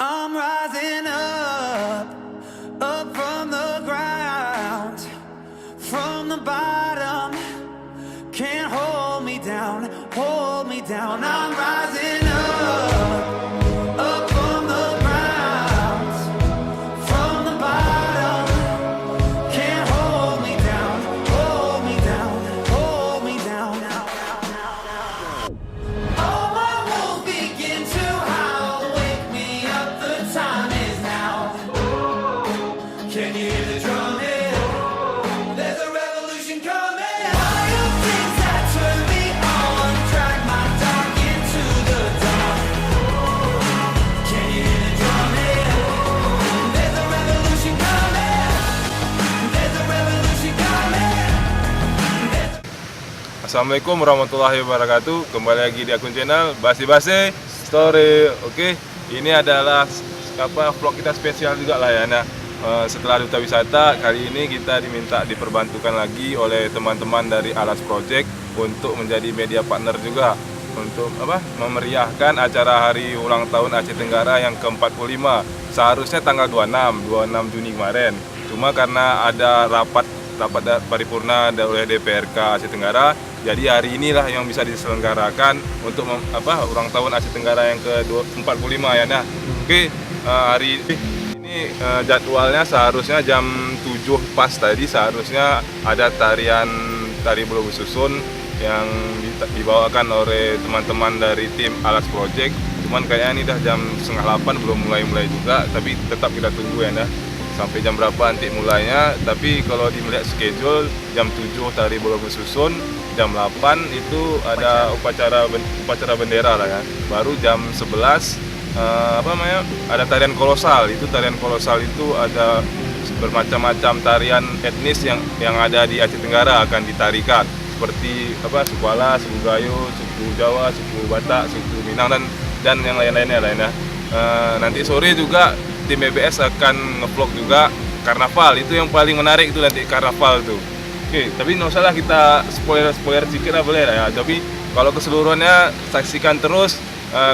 I'm rising up, up from the ground, from the bottom. Can't hold me down, hold me down. I'm rising up, up from the ground, from the bottom. Can't hold me down, hold me down, hold me down. Oh, my wolves begin to howl, wake me up, the time is now. Can you hear the drum hit? There's a revolution coming. Fire things that turn me on, drag my dark into the dark. Can you hear the drum hit? There's a revolution coming. There's a revolution coming. Assalamualaikum warahmatullahi wabarakatuh. Kembali lagi di akun channel Basi Basi Story. Oke, ini adalah vlog kita spesial juga lah ya. Nah, setelah Duta Wisata, kali ini kita diminta diperbantukan lagi oleh teman-teman dari Alas Project untuk menjadi media partner juga untuk memeriahkan acara hari ulang tahun Aceh Tenggara yang ke-45. Seharusnya tanggal 26 Juni kemarin. Cuma karena ada rapat paripurna oleh DPRK Aceh Tenggara, jadi hari inilah yang bisa diselenggarakan untuk ulang tahun Aceh Tenggara yang ke-45 ya. Nah, oke, hari ini jadwalnya seharusnya jam 7 pas tadi seharusnya ada tari bulu susun yang dibawakan oleh teman-teman dari tim Alas Project. Cuman kayaknya ini dah jam 7:30 belum mulai juga, tapi tetap kita tunggu ya. Nah, sampai jam berapa nanti mulainya, tapi kalau melihat schedule jam 7 tari bulu susun, jam 8 itu ada upacara bendera lah ya. Baru jam 11 ada tarian kolosal. Tarian kolosal itu ada bermacam-macam tarian etnis yang ada di Aceh Tenggara akan ditarikan, seperti suku Ala, suku Gayo, suku Jawa, suku Batak, suku Minang dan yang lain-lainnya lainnya. Nanti sore juga tim BBS akan ngevlog juga karnaval. Itu yang paling menarik itu nanti karnaval tuh. Oke, tapi nggak usah lah kita spoiler sedikit lah boleh lah ya. Tapi kalau keseluruhannya saksikan terus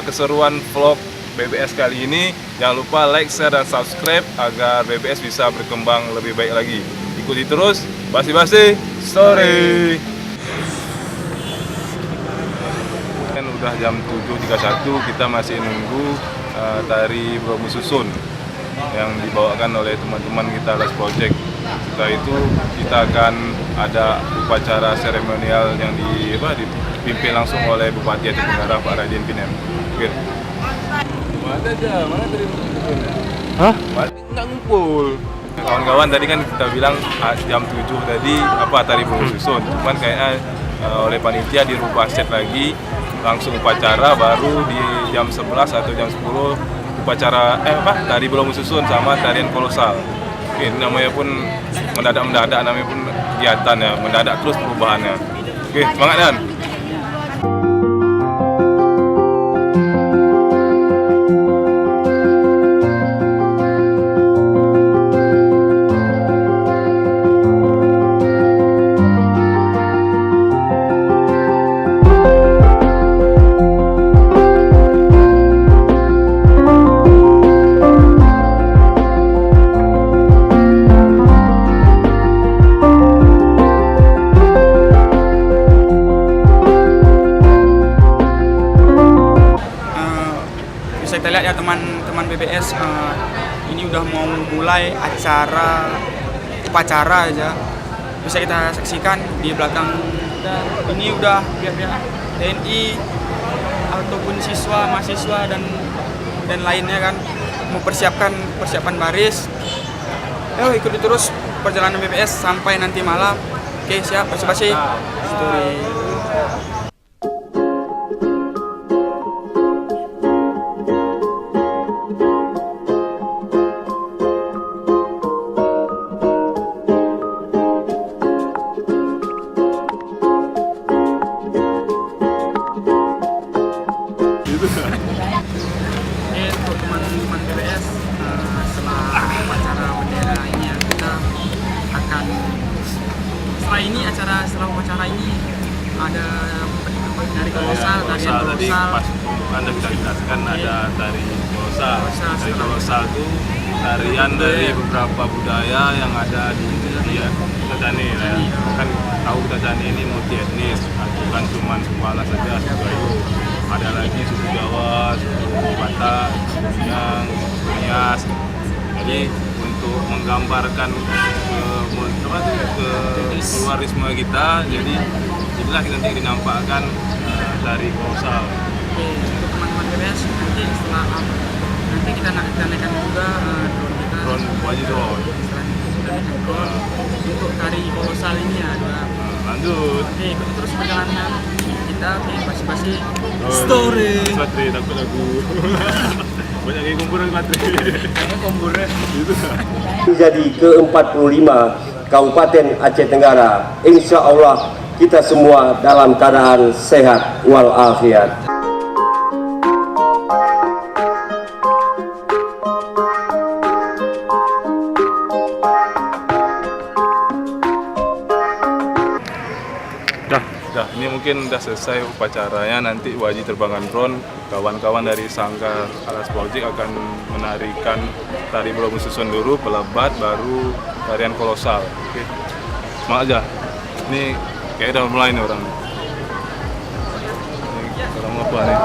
keseruan vlog BBS kali ini. Jangan lupa like, share, dan subscribe agar BBS bisa berkembang lebih baik lagi. Ikuti terus Basi Basi Story. Kan udah jam 7.31, kita masih nunggu tari Bromo Susun yang dibawakan oleh teman-teman kita Alas Project. Setelah itu kita akan ada upacara seremonial yang dipimpin langsung oleh Bupati Aceh Tenggara Pak Raden Pinem. Oke. Mana aja, mana tadi ngumpulnya? Hah? Nggak ngumpul. Kawan-kawan tadi kan kita bilang jam 7 tadi tari Bromo Susun. Cuman kayaknya oleh panitia dirubah set lagi, langsung upacara baru di jam 11 atau jam 10 upacara tari Bromo Susun sama tarian kolosal. Oke, namanya pun mendadak, namanya pun kegiatan ya, mendadak terus perubahannya. Oke, semangat Dan. Kita lihat ya teman-teman BBS, ini udah mau mulai upacara aja. Bisa kita saksikan di belakang kita, ini udah pihak-pihak TNI ataupun siswa, mahasiswa dan lainnya kan persiapan baris. Ikuti terus perjalanan BBS sampai nanti malam. Oke, siap, Basi-Basi Story. Untuk teman-teman BBS, setelah upacara bendera ini kita akan setelah upacara ini ada tari kolosal. Kolosal, Tari setelah- kolosal itu tarian dari beberapa budaya yang ada di Indonesia. Kutacani lah ya. Kan tahu Kutacani ini multi etnis, bukan cuma Sumala saja, Sugayu. Ada lagi suku Jawa, suku Batak, Sumedang, Nias. Jadi untuk menggambarkan ke pluralisme kita, jadi inilah kita nanti dinampakkan tari kolosal. Oke, untuk teman-teman PBS nanti setelah nanti kita naikkan juga drone kita. Drone wajib drone. Setelah kita naikkan drone untuk tari kolosal ini ada. Lanjut. Oke, ikuti terus perjalanan kita. Oke, basi-basi Oh, story. Matri takut lagu. Banyak kayak kumpulan matri. Kayaknya komburnya. Gitu. Jadi ke-45 Kabupaten Aceh Tenggara, insya Allah kita semua dalam keadaan sehat walafiat. Dah, ini mungkin udah selesai upacaranya. Nanti wajib terbangkan drone. Kawan-kawan dari Sanggar Alas Project akan menarikan tari Pulau Susun dulu, pelebat, baru tarian kolosal. Oke, semangat aja. Ini kayak udah mulai nih orang. Ini orang apa nih?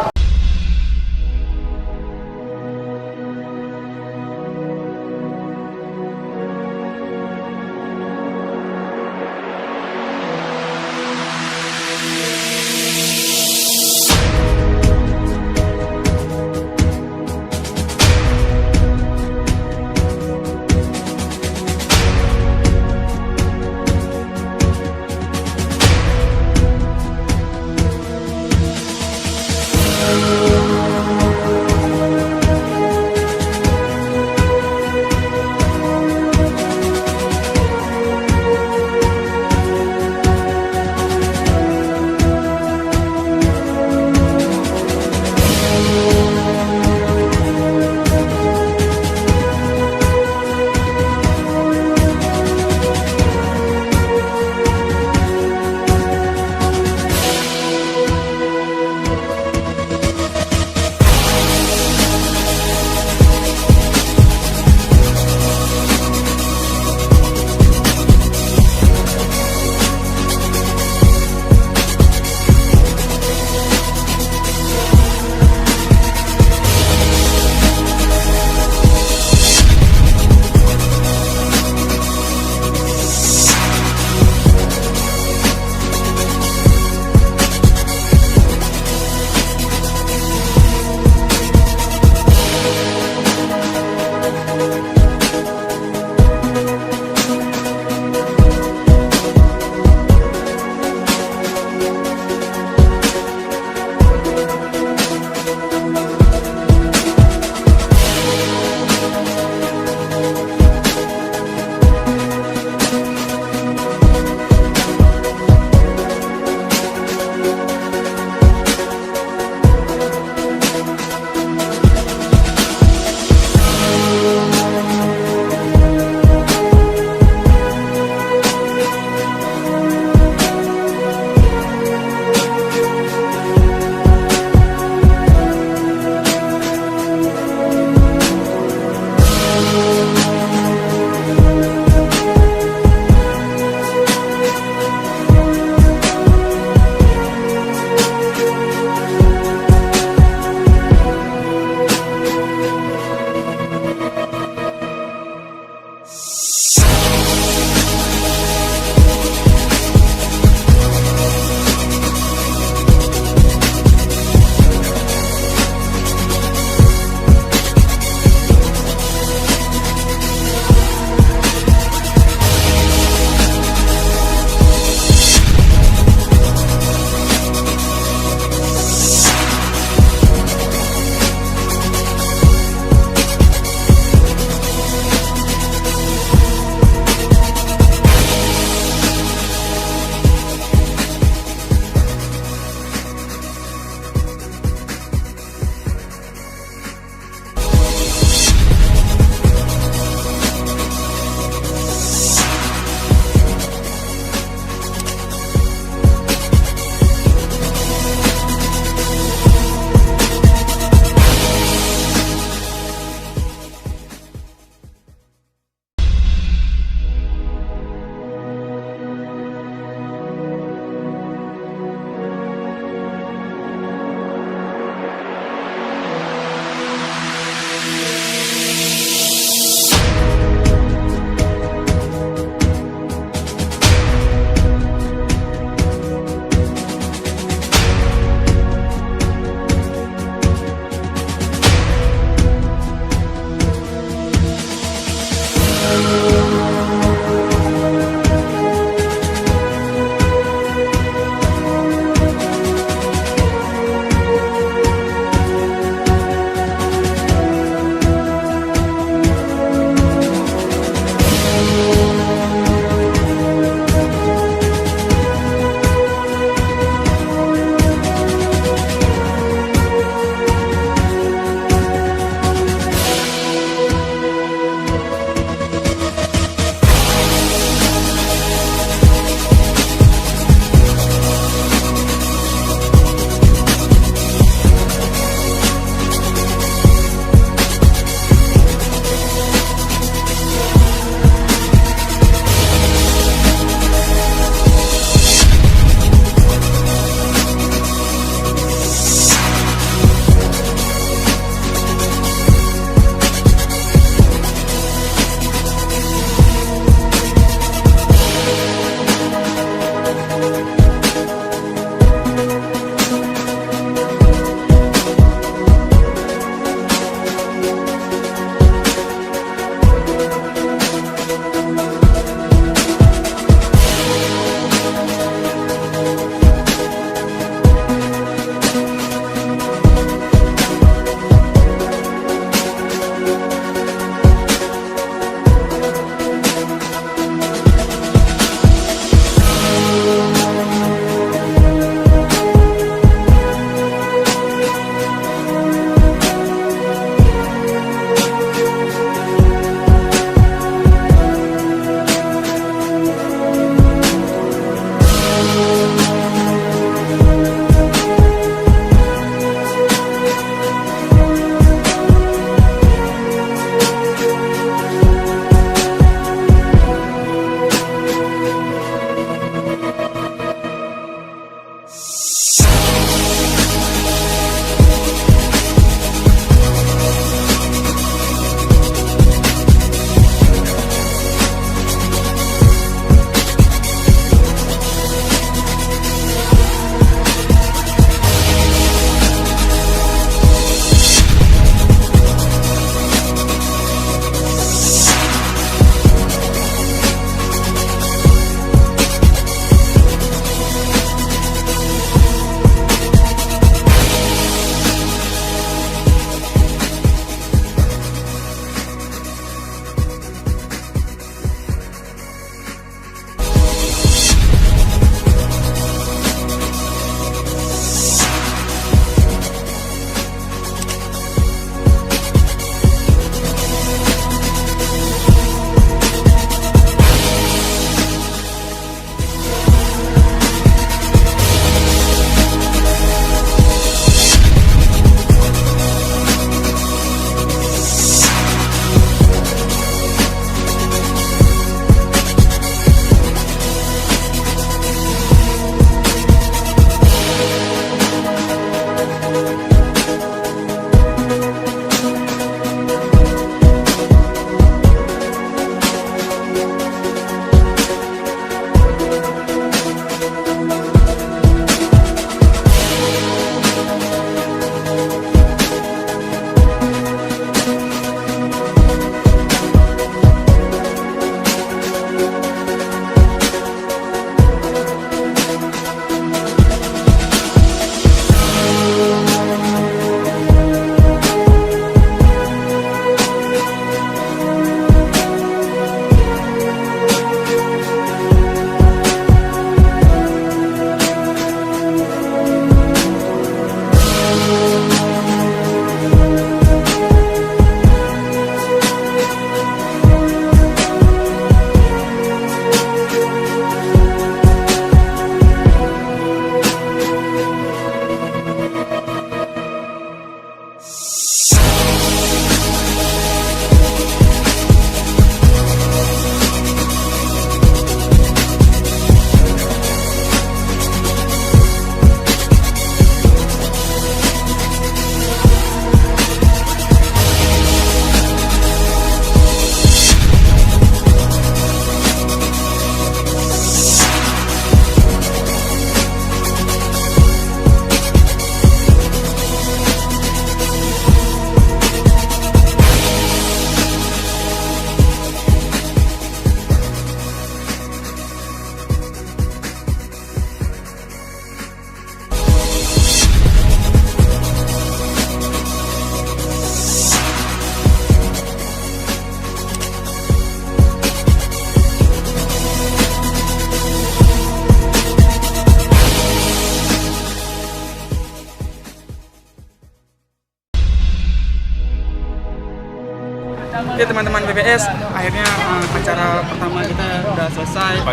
Oke teman-teman BPS, akhirnya acara pertama kita udah selesai.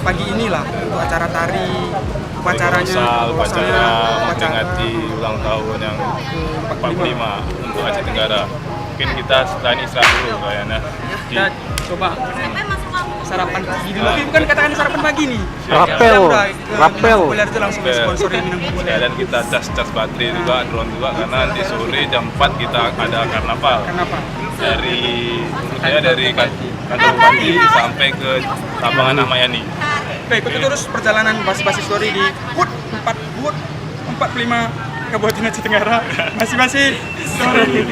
Pagi inilah untuk acara tari, upacaranya, upacara memperingati ulang tahun yang 45 untuk Aceh Tenggara. Mungkin kita setelah ini istirahat dulu kayaknya. Kita coba sarapan pagi dulu. Tapi bukan katakan sarapan pagi nih. Rapel. Populer itu langsung sponsorin minum populer. Dan kita cas baterai juga, drone juga, karena nanti sore jam 4 kita ada karnaval. Kenapa? Dari kantor bupati sampai ke lapangan Ahmad Yani. Oke, ikuti terus perjalanan Basi-Basi Story di HUT 45 Kabupaten Aceh Tenggara. Basi-Basi Story.